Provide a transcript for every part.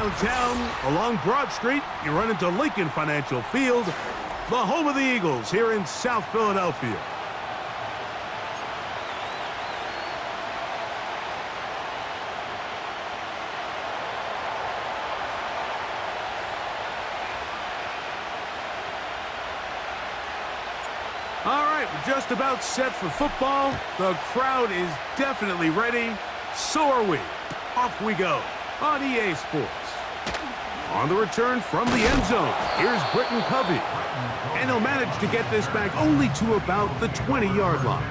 downtown along Broad Street, you run into Lincoln Financial Field, the home of the Eagles here in South Philadelphia. All right, we're just about set for football. The crowd is definitely ready. So are we. Off we go on EA Sports. On the return from the end zone, here's Britton Covey. And he'll manage to get this back only to about the 20-yard line.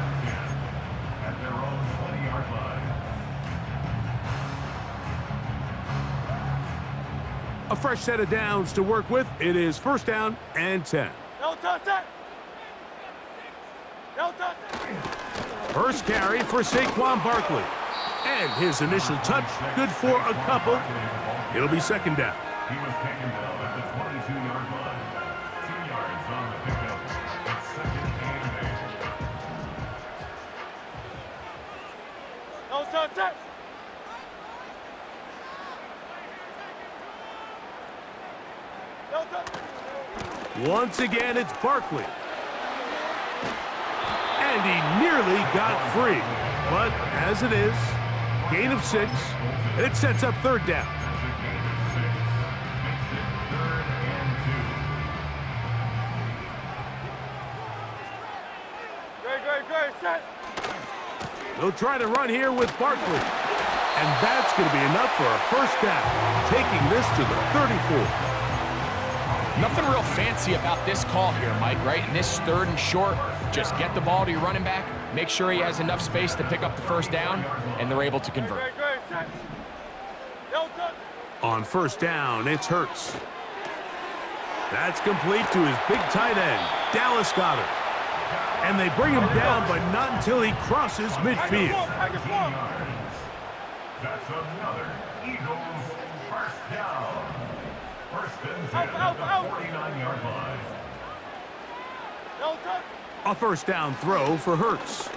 At their own 20-yard line. A fresh set of downs to work with. It is first down and 10. No touchdown. No touchdown. First carry for Saquon Barkley. And his initial touch, good for a couple. It'll be second down. He was taken down at the 22-yard line. 2 yards on the pickup. It's second and 8. No touchdown. No touchdown. Once again, it's Barkley. And he nearly got free. But as it is, gain of 6, and it sets up third down. Great, set. They'll try to run here with Barkley. And that's going to be enough for a first down, taking this to the 34. Nothing real fancy about this call here, Mike, right? In this third and short, just get the ball to your running back, make sure he has enough space to pick up the first down, and they're able to convert. Great, set. No touchdown. On first down, it's Hurts. That's complete to his big tight end, Dallas Goedert. And they bring him down, but not until he crosses midfield. That's another Eagles first down. First and 10 at the 49-yard line. No touchdown. A first down throw for Hurts.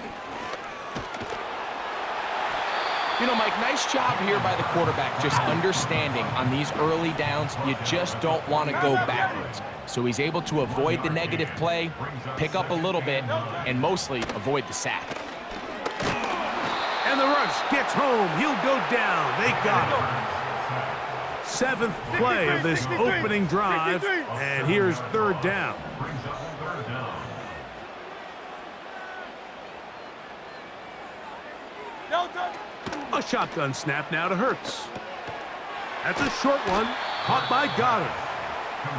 You know, Mike, nice job here by the quarterback, just understanding on these early downs, you just don't want to go backwards. So he's able to avoid the negative play, pick up a little bit, and mostly avoid the sack. And the rush gets home. He'll go down. They got him. 7th play of this opening drive, and here's third down. No touchdown. A shotgun snap now to Hurts. That's a short one, caught by Goddard.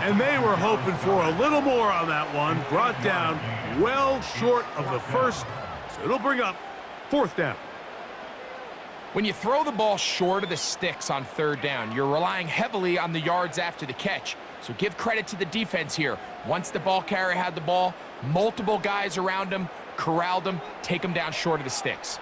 And they were hoping for a little more on that one. Brought down well short of the first, so it'll bring up fourth down. When you throw the ball short of the sticks on third down, you're relying heavily on the yards after the catch. So give credit to the defense here. Once the ball carrier had the ball, multiple guys around him, corralled him, take him down short of the sticks.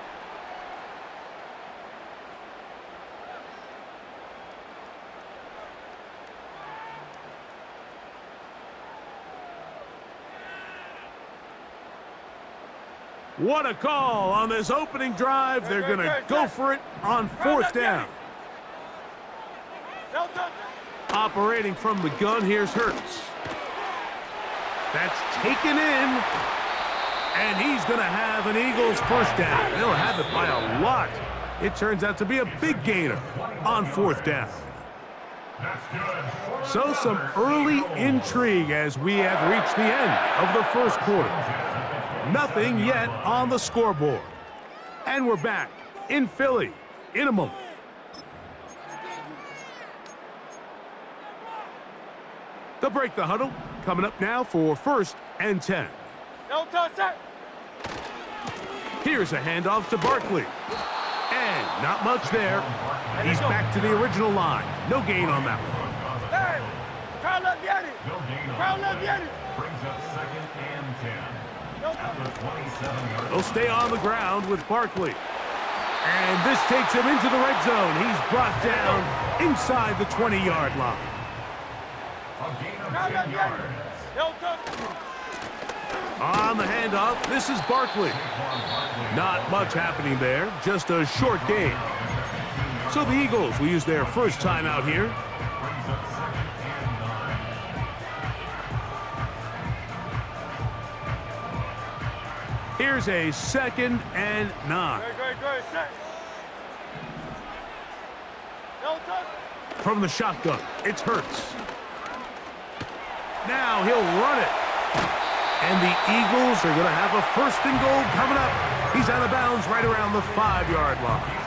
What a call on this opening drive. They're going to go for it on fourth down. No touchdown. Operating from the gun, here's Hurts. That's taken in. And he's going to have an Eagles first down. They'll have it by a lot. It turns out to be a big gainer on fourth down. So some early intrigue as we have reached the end of the first quarter. Nothing yet on the scoreboard. And we're back in Philly in a moment. They'll break the huddle. Coming up now for first and 10. No touchdown. Here's a handoff to Barkley. And not much there. He's back to the original line. No gain on that one. Hey, crowd left Yeti. Crowd left Yeti. Brings up second and 10. No touchdown. They'll stay on the ground with Barkley. And this takes him into the red zone. He's brought down inside the 20-yard line. A gain of 10 yards. No touchdown. On the handoff, this is Barkley. Not much happening there, just a short gain. So the Eagles will use their first timeout here. Brings up second and 9. Here's a 2nd and 9. Good. Set. No touch. From the shotgun, it's Hurts. Now he'll run it. And the Eagles are going to have a 1st and goal coming up. He's out of bounds right around the 5-yard line.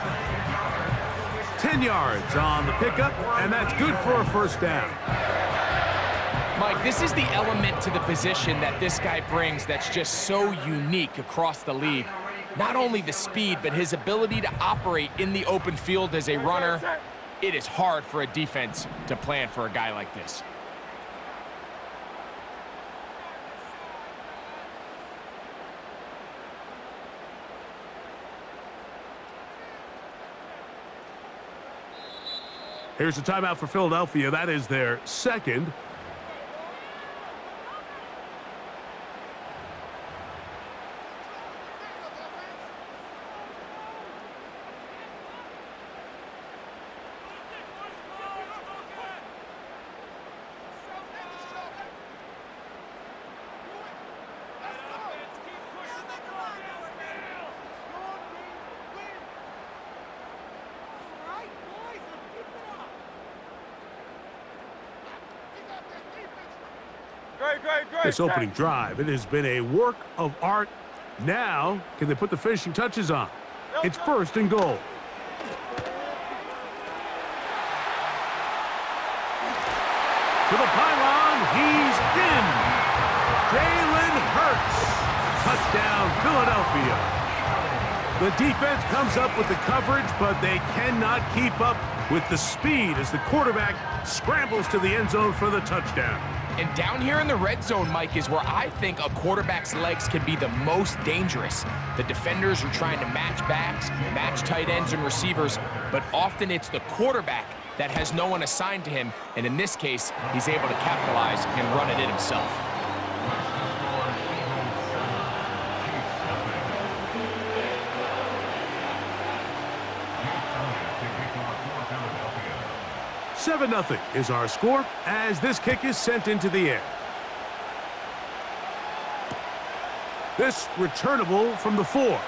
10 yards on the pickup, and that's good for a 1st down. Mike, this is the element to the position that this guy brings that's just so unique across the league. Not only the speed, but his ability to operate in the open field as a runner. It is hard for a defense to plan for a guy like this. Here's a timeout for Philadelphia. That is their 2nd. Great. This opening drive, it has been a work of art. Now, can they put the finishing touches on? It's 1st and goal. To the pylon, he's in. Jalen Hurts. Touchdown, Philadelphia. The defense comes up with the coverage, but they cannot keep up with the speed as the quarterback scrambles to the end zone for the touchdown. And down here in the red zone, Mike, is where I think a quarterback's legs can be the most dangerous. The defenders are trying to match backs, match tight ends and receivers, but often it's the quarterback that has no one assigned to him, and in this case, he's able to capitalize and run it in himself. 7-0 is our score as this kick is sent into the air. This returnable from the 4.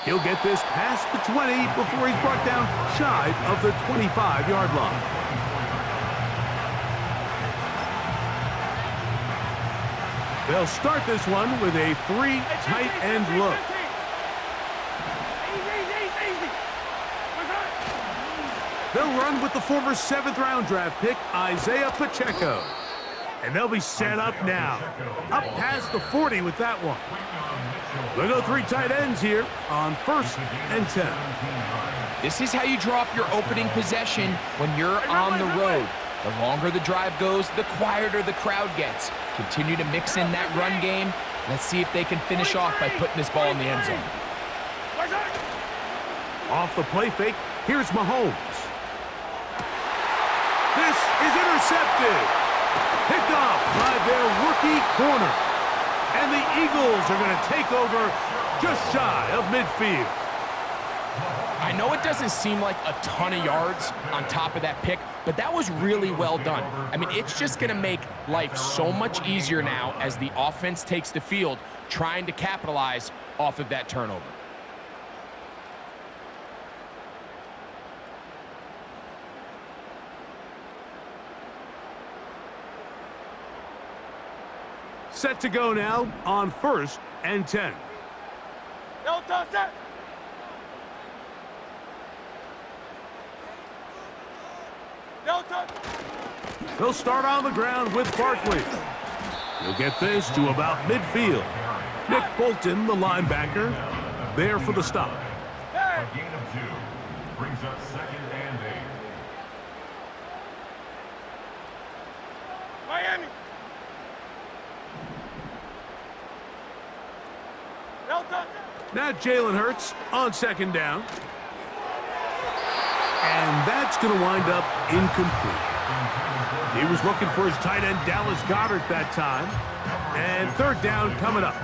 He'll get this past the 20 before he's brought down shy of the 25-yard line. They'll start this one with a 3 tight end look. They'll run with the former 7th-round draft pick, Isaiah Pacheco. And they'll be set up now. Up past the 40 with that one. They'll go 3 tight ends here on 1st and 10. This is how you draw up your opening possession when you're on the road. The longer the drive goes, the quieter the crowd gets. Continue to mix in that run game. Let's see if they can finish off by putting this ball in the end zone. Off the play fake, here's Mahomes. This is intercepted. Picked off by their rookie corner. And the Eagles are going to take over just shy of midfield. I know it doesn't seem like a ton of yards on top of that pick, but that was really well done. I mean, it's just going to make life so much easier now as the offense takes the field, trying to capitalize off of that turnover. Set to go now on 1st and 10. No touch that. No touch. They'll start on the ground with Barkley. He'll get this to about midfield. Nick Bolton, the linebacker, there for the stop. A gain of 2. Brings up 2nd and 8. Miami. No touch. Now Jalen Hurts on 2nd down. And that's going to wind up incomplete. He was looking for his tight end, Dallas Goedert, that time. And 3rd down coming up.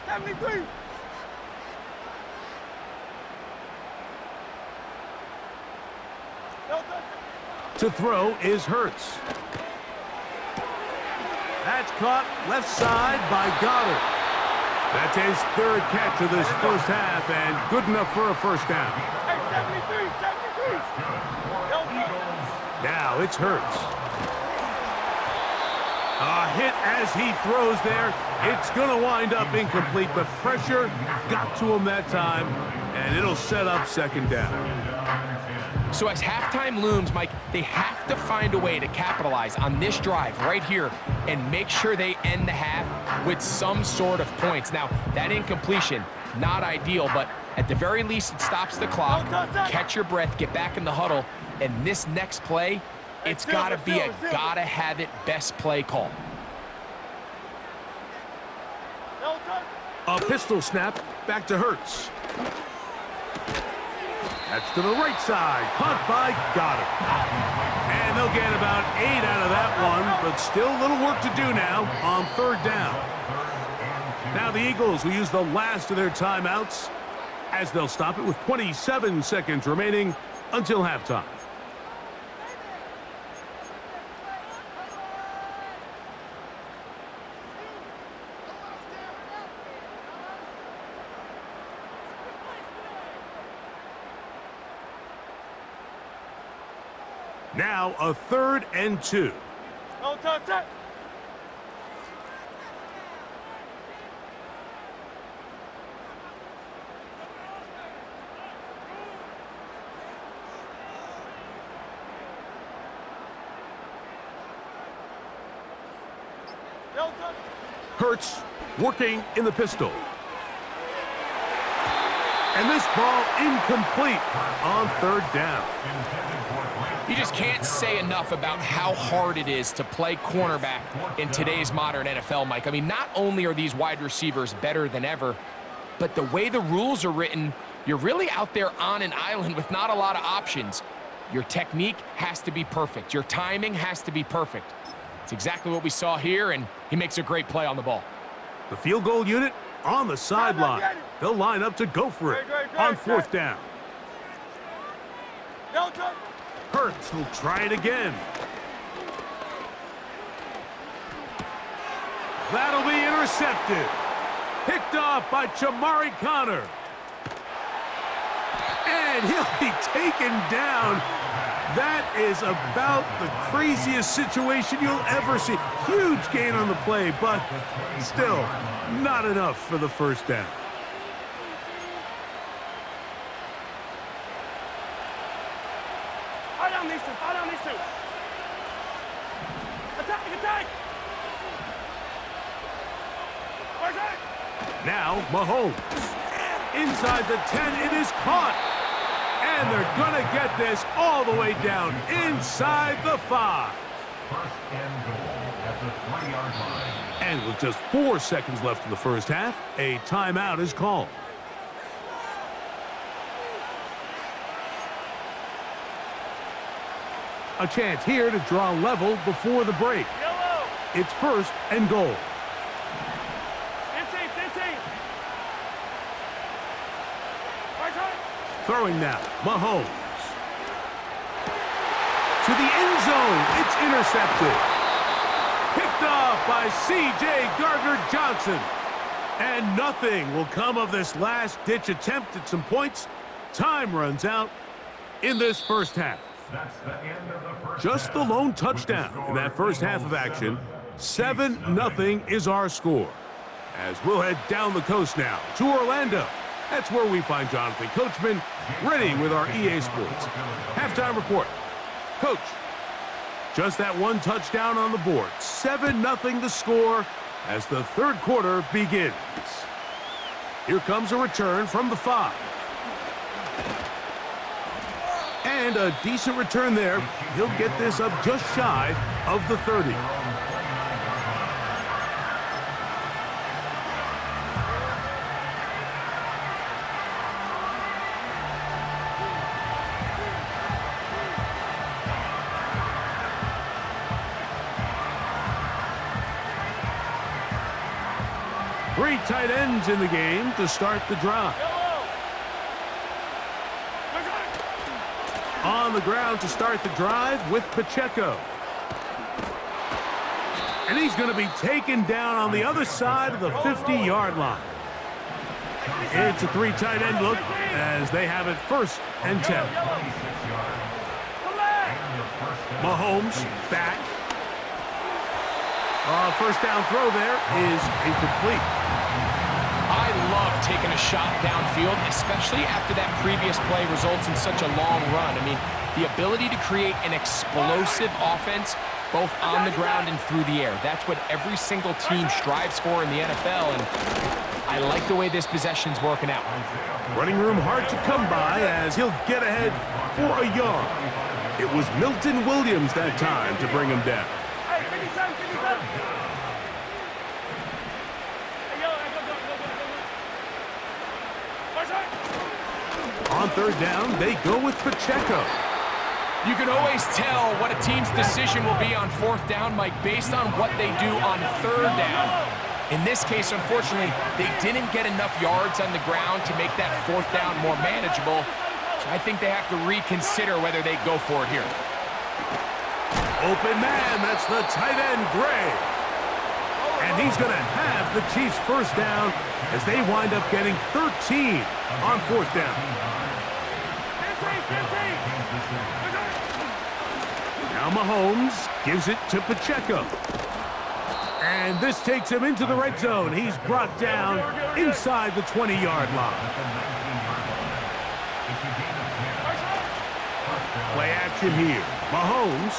73. To throw is Hurts. That's caught left side by Goddard. That's his third catch of this first half, and good enough for a first down. Now it's Hurts. A hit as he throws there. It's going to wind up incomplete, but pressure got to him that time, and it'll set up second down. So as halftime looms, Mike, they have to find a way to capitalize on this drive right here and make sure they end the half with some sort of points. Now, that incompletion, not ideal, but at the very least, it stops the clock. Catch your breath, get back in the huddle, and this next play, it's got to be a gotta-have-it best play call. A pistol snap, back to Hurts. That's to the right side, caught by Goddard. And they'll get about 8 out of that one, but still a little work to do now on third down. Now the Eagles will use the last of their timeouts as they'll stop it with 27 seconds remaining until halftime. Now a 3rd and 2. Don't touch it. Hurts working in the pistol. And this ball incomplete on third down. You just can't say enough about how hard it is to play cornerback in today's modern NFL, Mike. I mean, not only are these wide receivers better than ever, but the way the rules are written, you're really out there on an island with not a lot of options. Your technique has to be perfect. Your timing has to be perfect. It's exactly what we saw here, and he makes a great play on the ball. The field goal unit on the sideline. They'll line up to go for it on 4th down. Hurts will try it again. That'll be intercepted. Picked off by Chamari Connor. And he'll be taken down. That is about the craziest situation you'll ever see. Huge gain on the play, but still not enough for the first down. Fall down these two. Attack. Now Mahomes. Inside the 10, it is caught. And they're going to get this all the way down inside the 5. First and goal at the 3-yard line. And with just 4 seconds left in the first half, a timeout is called. A chance here to draw level before the break. Yellow. It's 1st and goal. 15. Throwing now, Mahomes. To the end zone, it's intercepted. Picked off by C.J. Gardner-Johnson. And nothing will come of this last-ditch attempt at some points. Time runs out in this first half. That's the end of the first Just the lone touchdown in that first half of action. 7-0 is our score. As we'll head down the coast now to Orlando. That's where we find Jonathan Coachman ready with our EA Sports halftime report. Coach, just that one touchdown on the board. 7-0 the score as the third quarter begins. Here comes a return from the 5. And a decent return there. He'll get this up just shy of the 30. Three tight ends in the game to start the drive. On the ground to start the drive with Pacheco. And he's going to be taken down on the other side of the 50-yard line. It's a 3 tight end look as they have it 1st and 10. Mahomes back. First down throw there is incomplete. I love taking a shot downfield, especially after that previous play results in such a long run. I mean, the ability to create an explosive offense both on the ground and through the air. That's what every single team strives for in the NFL, and I like the way this possession's working out. Running room hard to come by as he'll get ahead for a yard. It was Milton Williams that time to bring him down. On 3rd down, they go with Pacheco. You can always tell what a team's decision will be on 4th down, Mike, based on what they do on 3rd down. In this case, unfortunately, they didn't get enough yards on the ground to make that 4th down more manageable. So I think they have to reconsider whether they go for it here. Open man, that's the tight end, Gray. And he's going to have the Chiefs' 1st down as they wind up getting 13 on 4th down. Now Mahomes gives it to Pacheco. And this takes him into the red zone. He's brought down inside the 20-yard line. Play action here. Mahomes.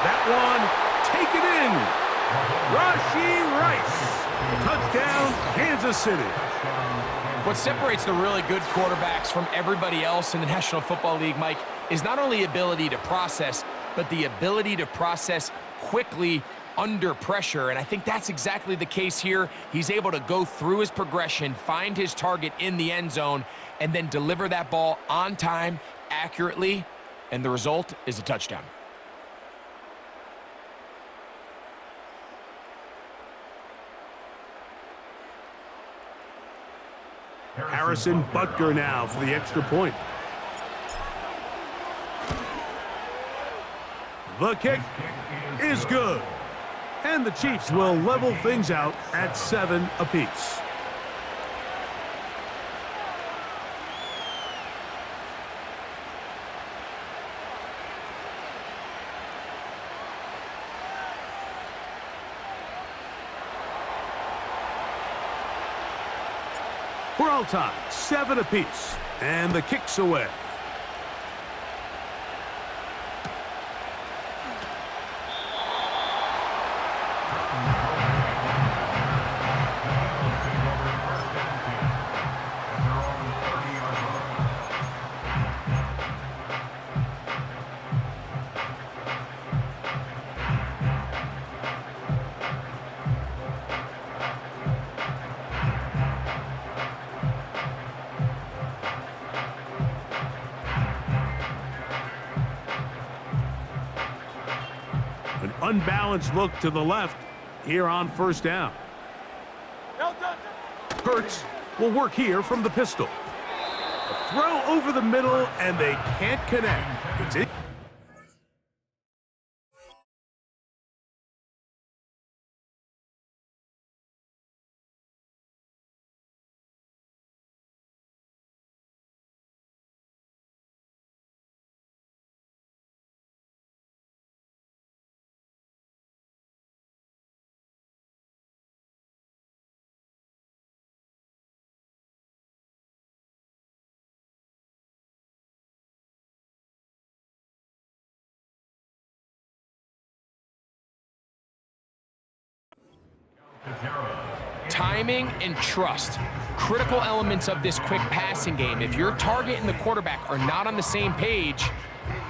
That one taken in. Rashee Rice. Touchdown, Kansas City. What separates the really good quarterbacks from everybody else in the National Football League, Mike, is not only ability to process, but the ability to process quickly under pressure. And I think that's exactly the case here. He's able to go through his progression, find his target in the end zone, and then deliver that ball on time, accurately, and the result is a touchdown. Harrison Butker now for the extra point. The kick is good. And the Chiefs will level things out at 7 apiece. We're all tied, 7 apiece, and the kick's away. An unbalanced look to the left here on 1st down. Hurts will work here from the pistol. A throw over the middle, and they can't connect. It's in. Timing and trust, critical elements of this quick passing game. If your target and the quarterback are not on the same page,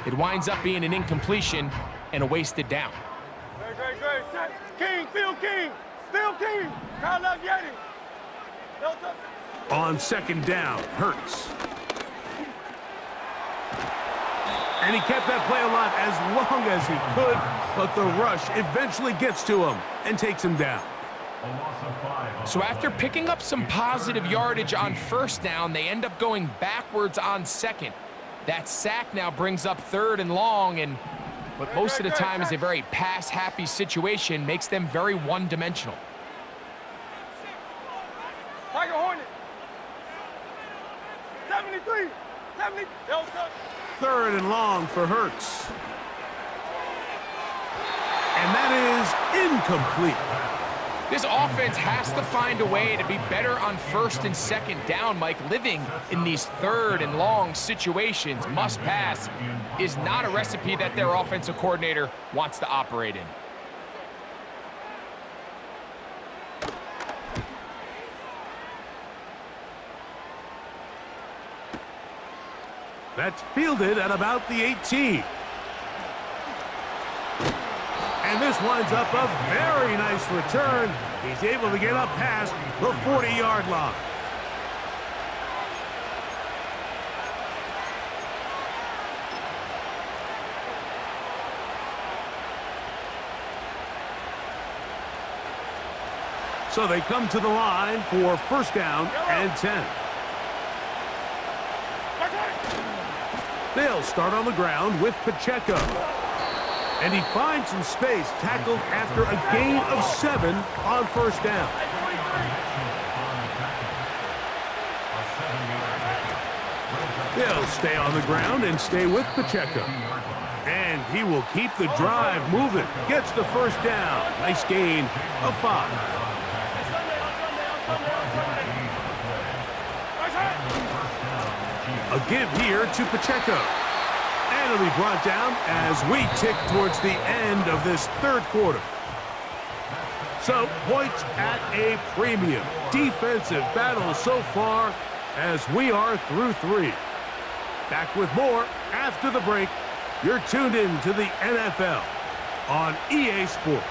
it winds up being an incompletion and a wasted down. King, Phil King, Phil King. Kyle love Yeti. On 2nd down, Hurts. And he kept that play alive as long as he could, but the rush eventually gets to him and takes him down. So after picking up some positive yardage on 1st down, they end up going backwards on 2nd. That sack now brings up 3rd and long, and but most of the time is a very pass-happy situation, makes them very one-dimensional. Tiger Hornet. 73. 70. 3rd and long for Hurts. And that is incomplete. This offense has to find a way to be better on 1st and 2nd down, Mike. Living in these 3rd and long situations, must pass, is not a recipe that their offensive coordinator wants to operate in. That's fielded at about the 18. And this winds up a very nice return. He's able to get up past the 40-yard line. So they come to the line for 1st down and 10. They'll start on the ground with Pacheco. And he finds some space, tackled after a gain of 7 on 1st down. They'll stay on the ground and stay with Pacheco. And he will keep the drive moving. Gets the 1st down. Nice gain of 5. A give here to Pacheco. And it'll be brought down as we tick towards the end of this 3rd quarter. So, points at a premium. Defensive battle so far as we are through 3. Back with more after the break. You're tuned in to the NFL on EA Sports.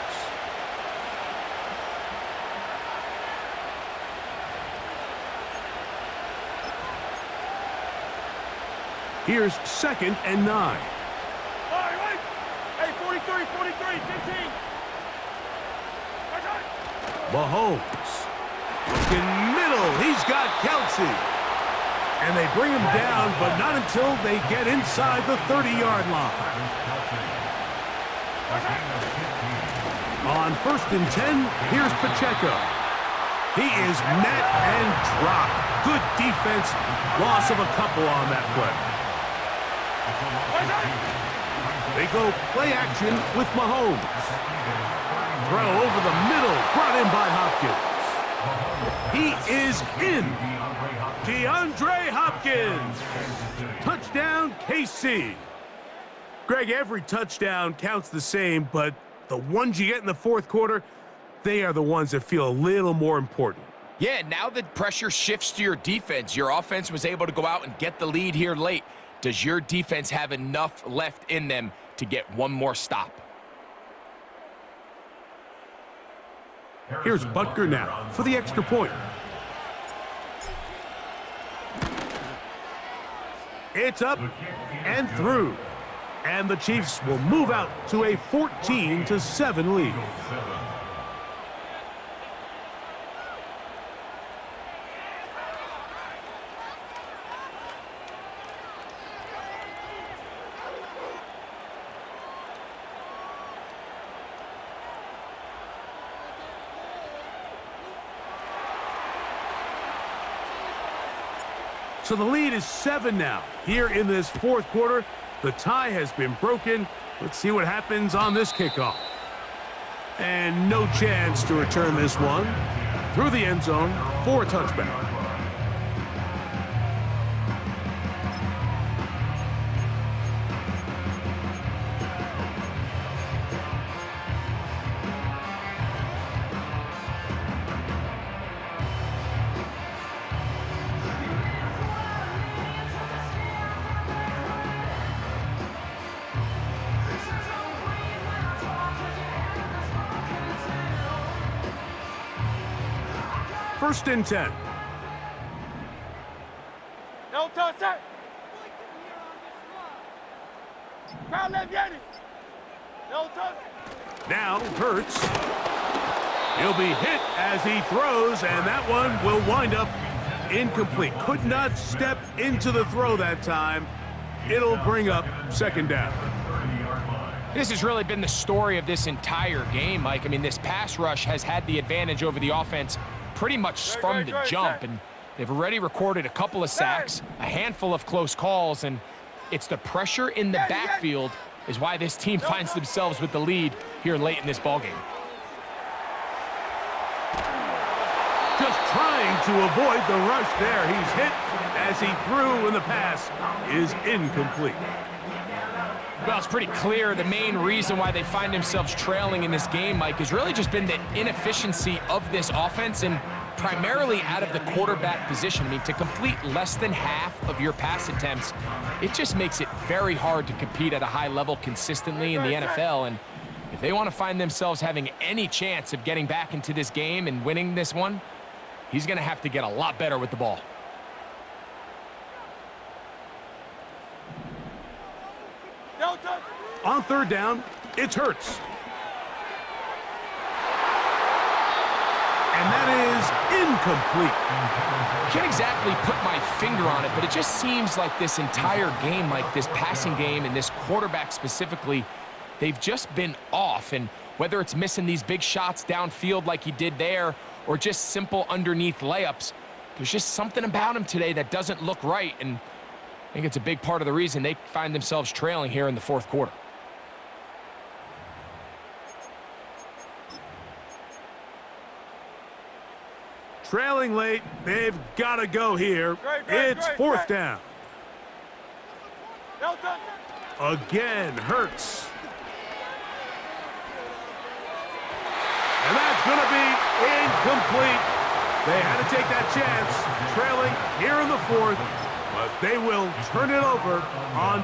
Here's 2nd and 9. All right. Hey, 43, 43, 15. Mahomes. Looking middle. He's got Kelsey. And they bring him down, but not until they get inside the 30-yard line. On 1st and 10, here's Pacheco. He is met and dropped. Good defense. Loss of a couple on that play. They go play action with Mahomes. Throw over the middle, brought in by Hopkins. He is in. DeAndre Hopkins. Touchdown, KC. Greg, every touchdown counts the same, but the ones you get in the 4th quarter, they are the ones that feel a little more important. Yeah, now the pressure shifts to your defense. Your offense was able to go out and get the lead here late. Does your defense have enough left in them to get one more stop? Here's Butker now for the extra point. It's up and through. And the Chiefs will move out to a 14-7 lead. So the lead is 7 now. Here in this 4th quarter, the tie has been broken. Let's see what happens on this kickoff. And no chance to return this one through the end zone for a touchback. First and 10. No touch, sir. Crowd left, Yanni. No touch. Now Hurts. He'll be hit as he throws, and that one will wind up incomplete. Could not step into the throw that time. It'll bring up second down. This has really been the story of this entire game, Mike. I mean, this pass rush has had the advantage over the offense pretty much from the jump, and they've already recorded a couple of sacks, a handful of close calls, and it's the pressure in the backfield is why this team finds themselves with the lead here late in this ballgame. Just trying to avoid the rush there. He's hit as he threw, and the pass is incomplete. Well, it's pretty clear the main reason why they find themselves trailing in this game, Mike, has really just been the inefficiency of this offense and primarily out of the quarterback position. I mean, to complete less than half of your pass attempts, it just makes it very hard to compete at a high level consistently in the NFL. And if they want to find themselves having any chance of getting back into this game and winning this one, he's going to have to get a lot better with the ball. On third down, it's Hurts. And that is incomplete. Can't exactly put my finger on it, but it just seems like this entire game, like this passing game and this quarterback specifically, they've just been off. And whether it's missing these big shots downfield like he did there or just simple underneath layups, there's just something about him today that doesn't look right. And I think it's a big part of the reason they find themselves trailing here in the fourth quarter. Trailing late, they've got to go here. It's fourth down. Again, Hurts. And that's going to be incomplete. They had to take that chance, trailing here in the fourth, but they will turn it over on